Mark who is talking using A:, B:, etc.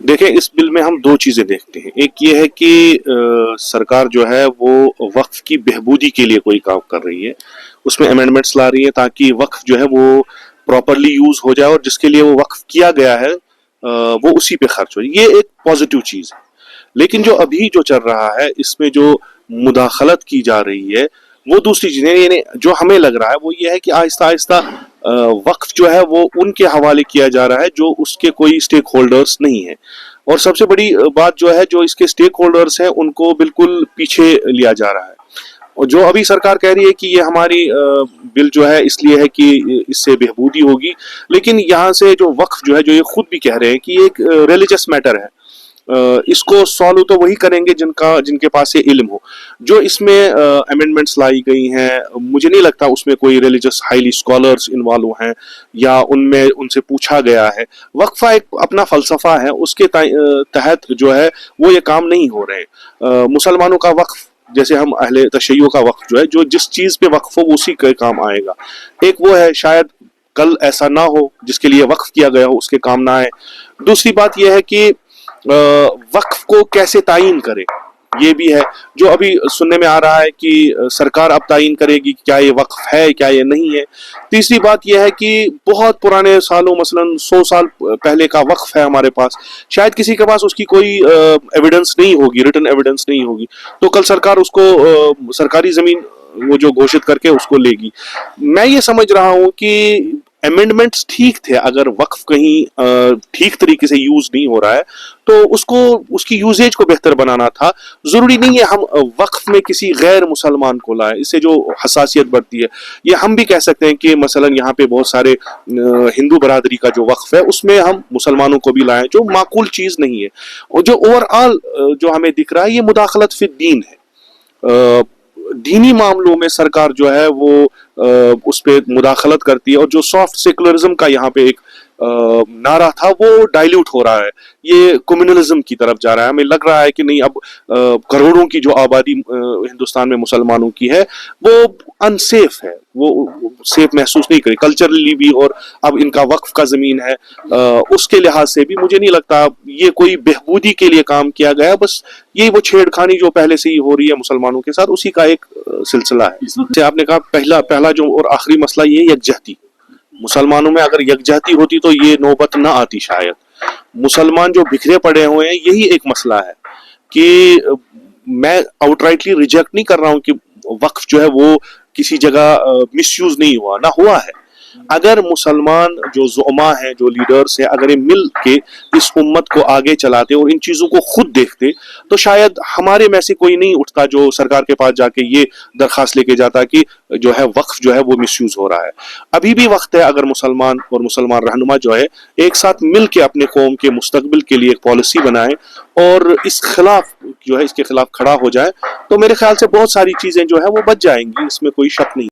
A: देखें, इस बिल में हम दो चीज़ें देखते हैं। एक ये है कि सरकार जो है वो वक्फ की बेहबूदी के लिए कोई काम कर रही है, उसमें अमेंडमेंट्स ला रही है ताकि वक्फ जो है वो प्रॉपरली यूज़ हो जाए और जिसके लिए वो वक्फ किया गया है वो उसी पे खर्च हो। ये एक पॉजिटिव चीज़ है। लेकिन जो अभी जो चल रहा है इसमें जो मुदाखलत की जा रही है वो दूसरी चीज़ें, यानी जो हमें लग रहा है वो ये है कि आहिस्ता आहिस्ता वक्फ जो है वो उनके हवाले किया जा रहा है जो उसके कोई स्टेक होल्डर्स नहीं है। और सबसे बड़ी बात जो है, जो इसके स्टेक होल्डर्स हैं उनको बिल्कुल पीछे लिया जा रहा है। और जो अभी सरकार कह रही है कि ये हमारी बिल जो है इसलिए है कि इससे बेहबूदी होगी, लेकिन यहाँ से जो वक्फ जो है, जो ये खुद भी कह रहे हैं कि ये एक रिलीजियस मैटर है, इसको सॉल्व तो वही करेंगे जिनके पास ये इल्म हो। जो इसमें अमेंडमेंट्स लाई गई हैं, मुझे नहीं लगता उसमें कोई रिलीजियस हाईली स्कॉलर्स इन्वॉल्व हैं या उनमें उनसे पूछा गया है। वक्फा एक अपना फलसफा है, उसके तहत जो है वो ये काम नहीं हो रहे। मुसलमानों का वक्फ, जैसे हम अहले तशय्यो का वक्फ जो है, जो जिस चीज़ पे वक्फ हो उसी के काम आएगा। एक वो है, शायद कल ऐसा ना हो जिसके लिए वक्फ किया गया हो उसके काम ना आए। दूसरी बात यह है कि वक्फ को कैसे तायीन करे, ये भी है। जो अभी सुनने में आ रहा है कि सरकार अब तायीन करेगी क्या ये वक्फ है क्या ये नहीं है। तीसरी बात यह है कि बहुत पुराने सालों, मसलन 100 साल पहले का वक्फ है हमारे पास, शायद किसी के पास उसकी कोई एविडेंस नहीं होगी, रिटन एविडेंस नहीं होगी, तो कल सरकार उसको सरकारी जमीन वो जो घोषित करके उसको लेगी। मैं ये समझ रहा हूँ कि अमेंडमेंट्स ठीक थे, अगर वक्फ कहीं ठीक तरीके से यूज नहीं हो रहा है तो उसको, उसकी यूजेज को बेहतर बनाना था। जरूरी नहीं है हम वक्फ में किसी गैर मुसलमान को लाएं, इससे जो हसासियत बढ़ती है। ये हम भी कह सकते हैं कि मसलन यहाँ पे बहुत सारे हिंदू बरादरी का जो वक्फ है उसमें हम मुसलमानों को भी लाएं, जो माकूल चीज नहीं है। और जो ओवरऑल जो हमें दिख रहा है ये मुदाखलत फिर दीन है। दीनी मामलों में सरकार जो है वो उस पे मुदाखलत करती है, और जो सॉफ्ट सेकुलरिज्म का यहाँ पे एक नारा था वो डाइल्यूट हो रहा है, ये कम्युनलिज्म की तरफ जा रहा है। हमें लग रहा है कि नहीं, अब करोड़ों की जो आबादी हिंदुस्तान में मुसलमानों की है वो अनसेफ है, वो सेफ महसूस नहीं करी कल्चरली भी, और अब इनका वक्फ का जमीन है, उसके लिहाज से भी मुझे नहीं लगता ये कोई बेहबूदी के लिए काम किया गया। बस ये वो छेड़खानी जो पहले से ही हो रही है मुसलमानों के साथ, उसी का एक सिलसिला है। जैसे आपने कहा, पहला जो और आखिरी मसला ये यकजहती। मुसलमानों में अगर यकजहती होती तो ये नौबत ना आती शायद। मुसलमान जो बिखरे पड़े हुए हैं, यही एक मसला है कि मैं आउटराइटली रिजेक्ट नहीं कर रहा हूं कि वक्फ जो है वो किसी जगह मिसयूज नहीं हुआ, ना हुआ है। अगर मुसलमान जो ज़ुमा हैं, जो लीडर्स हैं, अगर ये मिल के इस उम्मत को आगे चलाते और इन चीज़ों को खुद देखते तो शायद हमारे में से कोई नहीं उठता जो सरकार के पास जाके ये दरखास्त लेके जाता कि जो है वक्फ जो है वो मिसयूज हो रहा है। अभी भी वक्त है, अगर मुसलमान और मुसलमान रहनुमा जो है एक साथ मिल के अपने कौम के मुस्तकबिल के लिए एक पॉलिसी बनाए और इस खिलाफ जो है इसके खिलाफ खड़ा हो जाए, तो मेरे ख्याल से बहुत सारी चीज़ें जो है वो बच जाएंगी, इसमें कोई शक नहीं।